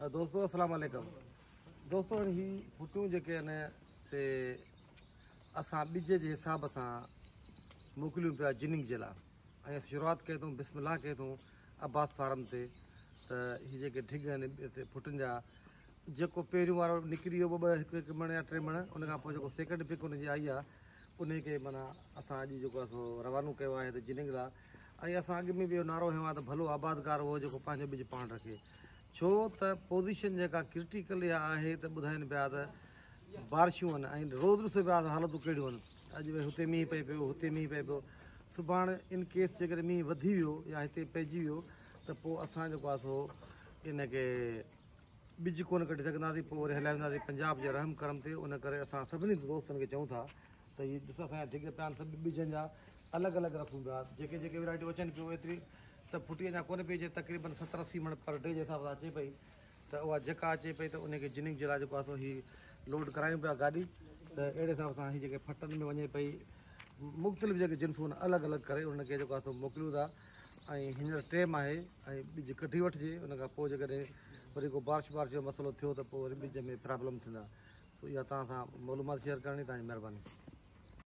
दोस्तों अस्सलाम वालेकुम। दोस्तों ही फुटियूं जेके आहिनि से असां ॿिज जे हिसाब सां मोकिलियूं पिया जिनिंग जे लाइ ऐं शुरूआति कई अथऊं बिस्मिल्लाह कई अथऊं अब्बास फार्म ते। त हीअ जेके ढिग आहिनि फुटनि जा जेको पहिरियों वारो निकिरी वियो ॿ हिकु हिकु मण या टे मण, उन खां पोइ जेको सेकेंड पिक हुनजी आई आहे उन खे माना असां अॼु जेको आहे सो रवानो कयो आहे हिते जिनिंग लाइ। ऐं असां अॻु में बि इहो नारो हयो आहे त भलो आबादगार उहो जेको पंहिंजो ॿिज पाण रखे, छो त पोज़ीशन जेका क्रिटिकल आहे त ॿुधाइनि पिया त बारिशूं आहिनि ऐं रोज़ ॾिसो पिया त हालतूं कहिड़ियूं आहिनि। अॼु भई हुते मींहुं पए पियो, हुते मींहुं पए पियो, सुभाणे इन केस जेकॾहिं मींहुं वधी वियो या हिते पइजी वियो त पोइ असां जेको आहे सो इनखे ॿिज कोन कढी सघंदासीं, पोइ वरी हलाईंदासीं पंजाब जे रहम करम ते। उन करे असां सभिनी दोस्तनि खे चऊं था त हीअ ॾिसो असांजा ढिग पिया आहिनि सभु ॿिजनि जा अलॻि अलॻि रखूं पिया। जेके जेके वैराइटियूं अचनि पियूं एतिरी त फुटी अञा कोन पई अचे, तक़रीबन 70-80 मण पर डे जे हिसाब सां अचे पई। त उहा जेका अचे पई त उनखे जिनिंग जे लाइ जेको आहे सो हीअ लोड करायूं पिया गाॾी। त अहिड़े हिसाब सां हीअ जेके फटनि में वञे पई मुख़्तलिफ़ जेके जिन्सूं आहिनि अलॻि अलॻि करे उनखे जेको आहे सो मोकिलियूं था। ऐं हींअर टाइम आहे ऐं ॿिज कढी वठिजे, उन खां पोइ जेकॾहिं वरी को बारिश जो मसइलो थियो त पोइ वरी ॿिज में प्रॉब्लम थींदा। सो इहा तव्हां सां मालूमात शेयर करणी, तव्हांजी महिरबानी।